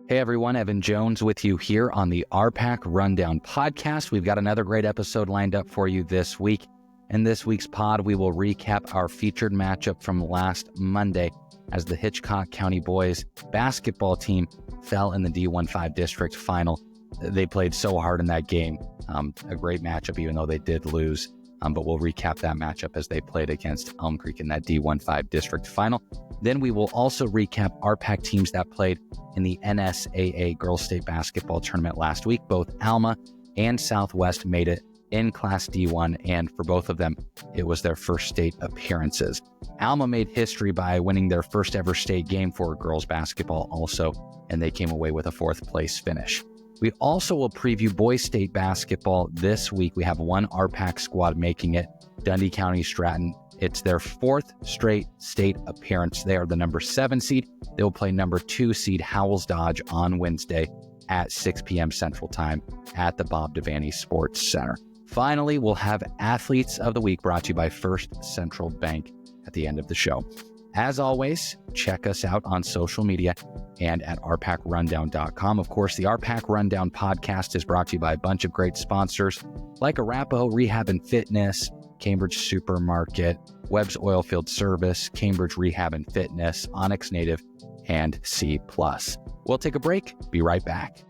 Hey everyone, Evan Jones with you here on the RPAC Rundown podcast. We've got another great episode lined up for you this week. In this week's pod, we will recap our featured matchup from last Monday as the Hitchcock County boys basketball team fell in the D15 district final. They played so hard in that game. A great matchup, even though they did lose. But we'll recap that matchup as they played against Elm Creek in that D15 district final. Then we will also recap RPAC teams that played in the NSAA Girls State Basketball Tournament last week. Both Alma and Southwest made it in Class D1, and for both of them, it was their first state appearances. Alma made history by winning their first ever state game for girls basketball also, and they came away with a fourth place finish. We also will preview boys state basketball this week. We have one RPAC squad making it, Dundee County Stratton. It's their fourth straight state appearance. They are the number 7 seed. They will play number 2 seed Howells Dodge on Wednesday at 6 p.m. Central Time at the Bob Devaney Sports Center. Finally, we'll have Athletes of the Week brought to you by First Central Bank at the end of the show. As always, check us out on social media and at rpacrundown.com. Of course, the RPAC Rundown podcast is brought to you by a bunch of great sponsors like Arapahoe Rehab and Fitness, Cambridge Supermarket, Webb's Oilfield Service, Cambridge Rehab and Fitness, Onyx Native, and C+. We'll take a break. Be right back.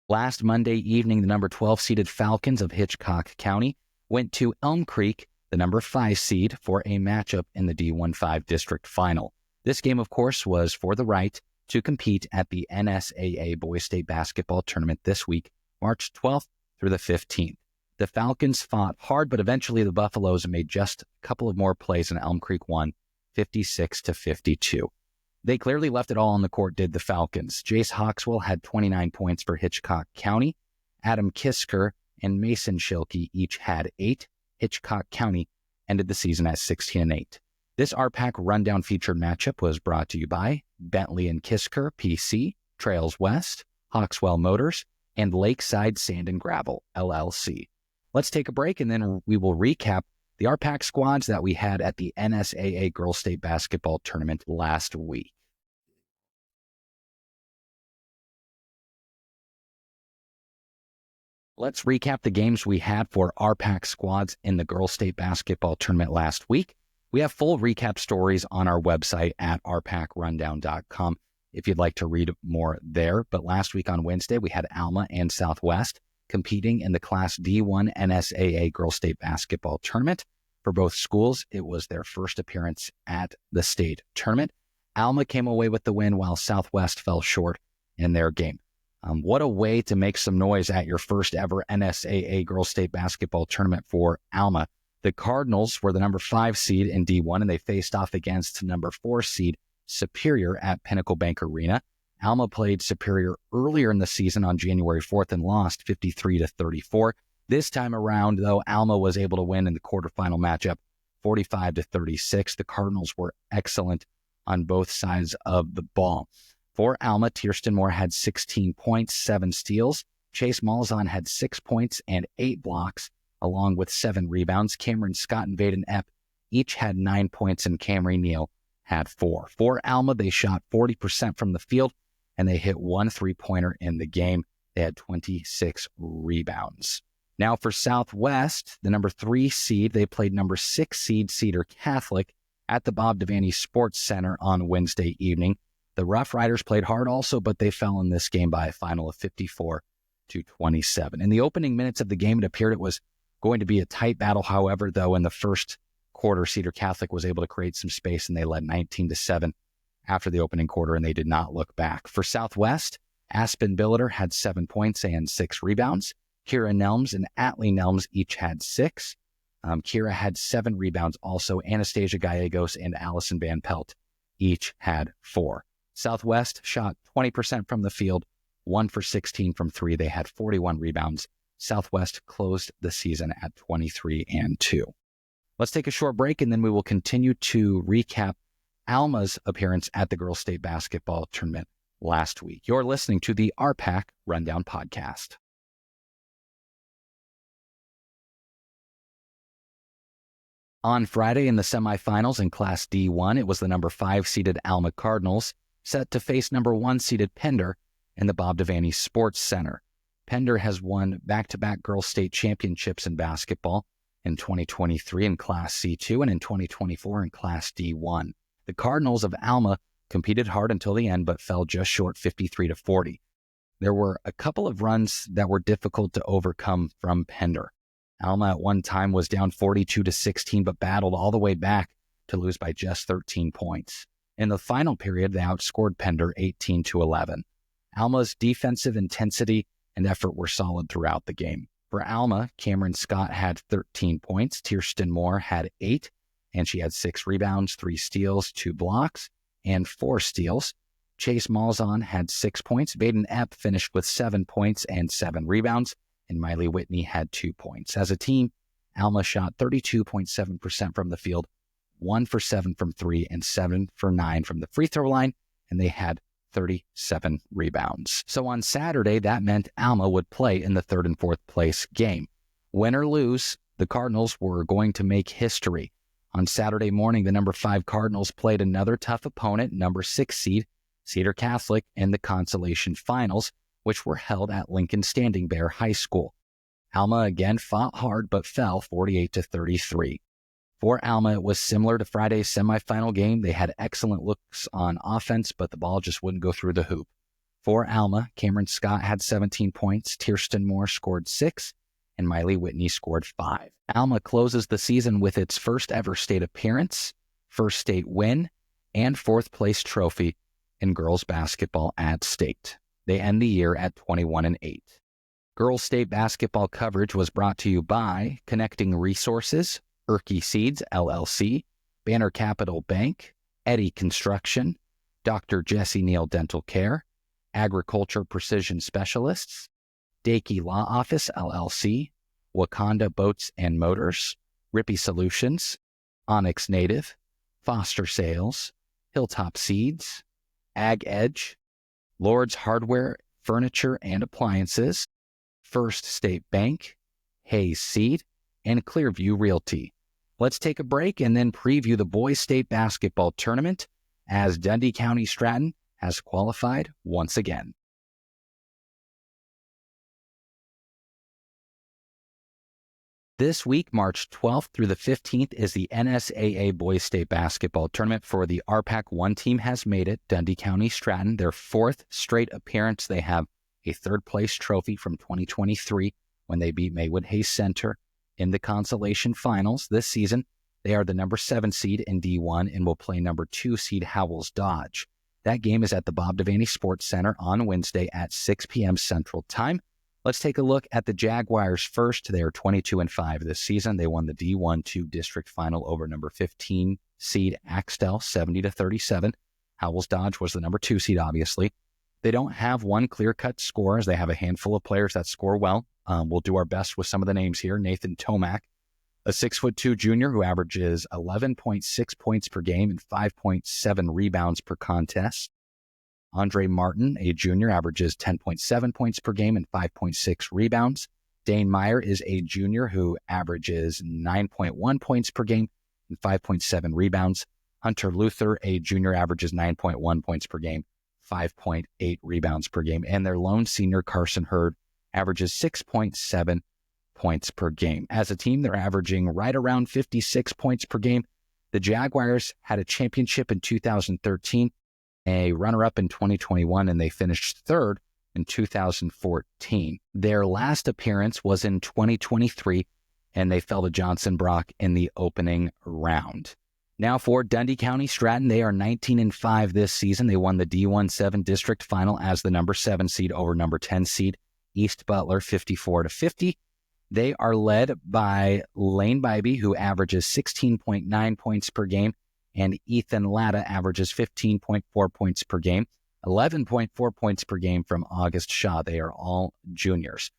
Last Monday evening, the number 12 seeded Falcons of Hitchcock County went to Elm Creek, the number 5 seed, for a matchup in the D15 district final. This game, of course, was for the right to compete at the NSAA Boys State Basketball Tournament this week, March 12th through the 15th. The Falcons fought hard, but eventually the Buffaloes made just a couple of more plays and Elm Creek won 56-52. They clearly left it all on the court, did the Falcons. Jace Hawkswell had 29 points for Hitchcock County. Adam Kisker and Mason Schilke each had 8. Hitchcock County ended the season at 16-8. This RPAC Rundown featured matchup was brought to you by Bentley and Kisker PC, Trails West, Hawkswell Motors, and Lakeside Sand and Gravel, LLC. Let's take a break, and then we will recap the RPAC squads that we had at the NSAA Girls State Basketball Tournament last week. Let's recap the games we had for RPAC squads in the Girls State Basketball Tournament last week. We have full recap stories on our website at rpacrundown.com if you'd like to read more there. But last week on Wednesday, we had Alma and Southwest competing in the Class D1 NSAA Girls State Basketball Tournament. For both schools, it was their first appearance at the state tournament. Alma came away with the win while Southwest fell short in their game. What a way to make some noise at your first ever NSAA Girls State Basketball Tournament for Alma. The Cardinals were the number 5 seed in D1, and they faced off against number 4 seed Superior at Pinnacle Bank Arena. Alma played Superior earlier in the season on January 4th and lost 53-34. This time around, though, Alma was able to win in the quarterfinal matchup 45-36. The Cardinals were excellent on both sides of the ball. For Alma, Tierston Moore had 16 points, 7 steals. Chase Malzahn had 6 points and 8 blocks, along with 7 rebounds. Cameron Scott and Vaden Epp each had 9 points, and Camry Neal had 4. For Alma, they shot 40% from the field, and they hit 1 3-pointer in the game. They had 26 rebounds. Now for Southwest, the number 3 seed, they played number 6 seed Cedar Catholic at the Bob Devaney Sports Center on Wednesday evening. The Rough Riders played hard also, but they fell in this game by a final of 54-27. In the opening minutes of the game, it appeared it was going to be a tight battle. However, though, in the first quarter, Cedar Catholic was able to create some space, and they led 19-7 after the opening quarter, and they did not look back. For Southwest, Aspen Billiter had 7 points and 6 rebounds. Kira Nelms and Atlee Nelms each had 6. Kira had 7 rebounds also. Anastasia Gallegos and Allison Van Pelt each had 4. Southwest shot 20% from the field, 1 for 16 from 3. They had 41 rebounds. Southwest closed the season at 23-2. Let's take a short break, and then we will continue to recap Alma's appearance at the Girls State Basketball Tournament last week. You're listening to the RPAC Rundown Podcast. On Friday in the semifinals in Class D1, it was the number 5 seeded Alma Cardinals set to face number 1 seeded Pender in the Bob Devaney Sports Center. Pender has won back-to-back girls state championships in basketball in 2023 in Class C2 and in 2024 in Class D1. The Cardinals of Alma competed hard until the end but fell just short 53-40. There were a couple of runs that were difficult to overcome from Pender. Alma at one time was down 42-16 but battled all the way back to lose by just 13 points. In the final period, they outscored Pender 18-11. Alma's defensive intensity and effort were solid throughout the game. For Alma, Cameron Scott had 13 points, Kirsten Moore had 8, and she had 6 rebounds, 3 steals, 2 blocks, and 4 steals. Chase Malzahn had 6 points. Baden Epp finished with 7 points and 7 rebounds, and Miley Whitney had 2 points. As a team, Alma shot 32.7% from the field, 1 for 7 from 3, and 7 for 9 from the free throw line, and they had 37 rebounds. So on Saturday, that meant Alma would play in the 3rd and 4th place game. Win or lose, the Cardinals were going to make history. On Saturday morning, the number 5 Cardinals played another tough opponent, number 6 seed, Cedar Catholic, in the consolation finals, which were held at Lincoln Standing Bear High School. Alma again fought hard but fell 48-33. For Alma, it was similar to Friday's semifinal game. They had excellent looks on offense, but the ball just wouldn't go through the hoop. For Alma, Cameron Scott had 17 points, Kirsten Moore scored 6, and Miley Whitney scored 5. Alma closes the season with its first ever state appearance, first state win, and 4th place trophy in girls basketball at state. They end the year at 21-8. Girls state basketball coverage was brought to you by Connecting Resources, Erkey Seeds, LLC, Banner Capital Bank, Eddy Construction, Dr. Jesse Neal Dental Care, Agriculture Precision Specialists, Dakey Law Office, LLC, Wakanda Boats and Motors, Rippy Solutions, Onyx Native, Foster Sales, Hilltop Seeds, Ag Edge, Lord's Hardware, Furniture and Appliances, First State Bank, Hayes Seed, and Clearview Realty. Let's take a break and then preview the boys state basketball tournament as Dundee County Stratton has qualified once again. This week, March 12th through the 15th, is the NSAA Boys State Basketball Tournament. For the RPAC, one team has made it, Dundee County Stratton, their 4th straight appearance. They have a 3rd place trophy from 2023 when they beat Maywood Hayes Center in the consolation finals. This season, they are the number 7 seed in D1 and will play number 2 seed Howells Dodge. That game is at the Bob Devaney Sports Center on Wednesday at 6 p.m. Central Time. Let's take a look at the Jaguars first. They are 22-5 this season. They won the D1-2 district final over number 15 seed Axtell 70-37. Howells Dodge was the number 2 seed, obviously. They don't have one clear-cut scorer, as they have a handful of players that score well. We'll do our best with some of the names here. Nathan Tomac, a 6'2" junior who averages 11.6 points per game and 5.7 rebounds per contest. Andre Martin, a junior, averages 10.7 points per game and 5.6 rebounds. Dane Meyer is a junior who averages 9.1 points per game and 5.7 rebounds. Hunter Luther, a junior, averages 9.1 points per game, 5.8 rebounds per game. And their lone senior, Carson Hurd, averages 6.7 points per game. As a team, they're averaging right around 56 points per game. The Jaguars had a championship in 2013, a runner-up in 2021, and they finished 3rd in 2014. Their last appearance was in 2023, and they fell to Johnson Brock in the opening round. Now for Dundee County Stratton, they are 19-5 this season. They won the D1-7 district final as the number 7 seed over number 10 seed East Butler 54-50. They are led by Lane Bybee, who averages 16.9 points per game, and Ethan Latta averages 15.4 points per game, 11.4 points per game from August Shaw. They are all juniors.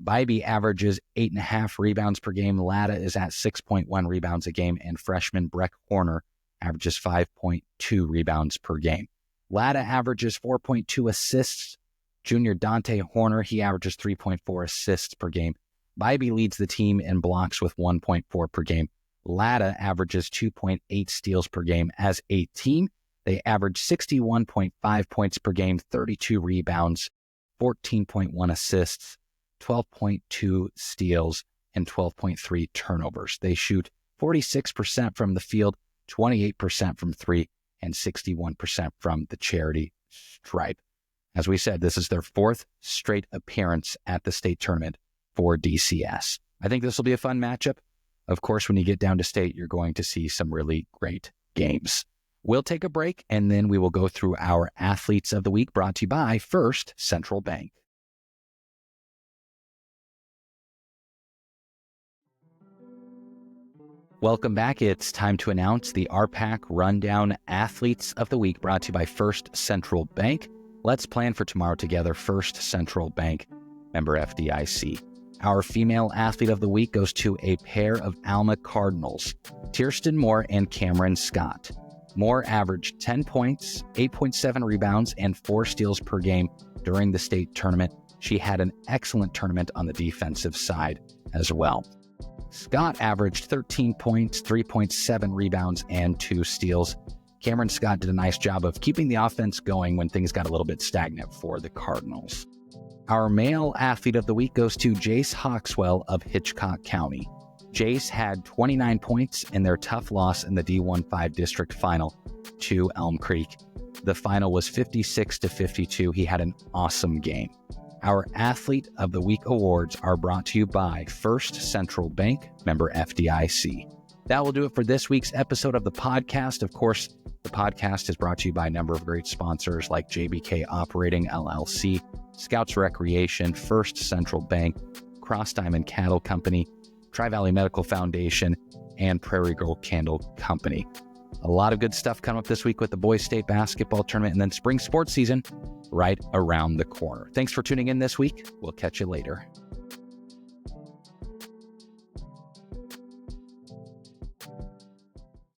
Bybee averages 8.5 rebounds per game. Latta is at 6.1 rebounds a game, and freshman Breck Horner averages 5.2 rebounds per game. Latta averages 4.2 assists. Junior Dante Horner, he averages 3.4 assists per game. Bybee leads the team in blocks with 1.4 per game. Latta averages 2.8 steals per game as a team. They average 61.5 points per game, 32 rebounds, 14.1 assists, 12.2 steals, and 12.3 turnovers. They shoot 46% from the field, 28% from three, and 61% from the charity stripe. As we said, this is their fourth straight appearance at the state tournament for DCS. I think this will be a fun matchup. Of course, when you get down to state, you're going to see some really great games. We'll take a break, and then we will go through our Athletes of the Week, brought to you by First Central Bank. Welcome back. It's time to announce the RPAC Rundown Athletes of the Week, brought to you by First Central Bank. Let's plan for tomorrow together. First Central Bank, member FDIC. Our female athlete of the week goes to a pair of Alma Cardinals, Kirsten Moore and Cameron Scott. Moore averaged 10 points, 8.7 rebounds, and 4 steals per game during the state tournament. She had an excellent tournament on the defensive side as well. Scott averaged 13 points, 3.7 rebounds, and 2 steals. Cameron Scott did a nice job of keeping the offense going when things got a little bit stagnant for the Cardinals. Our male athlete of the week goes to Jace Hawkswell of Hitchcock County. Jace had 29 points in their tough loss in the D15 district final to Elm Creek. The final was 56-52. He had an awesome game. Our Athlete of the Week awards are brought to you by First Central Bank, member FDIC. That will do it for this week's episode of the podcast. Of course, the podcast is brought to you by a number of great sponsors like JBK Operating LLC, Scouts Recreation, First Central Bank, Cross Diamond Cattle Company, Tri-Valley Medical Foundation, and Prairie Girl Candle Company. A lot of good stuff coming up this week with the boys state basketball tournament and then spring sports season right around the corner. Thanks for tuning in this week. We'll catch you later.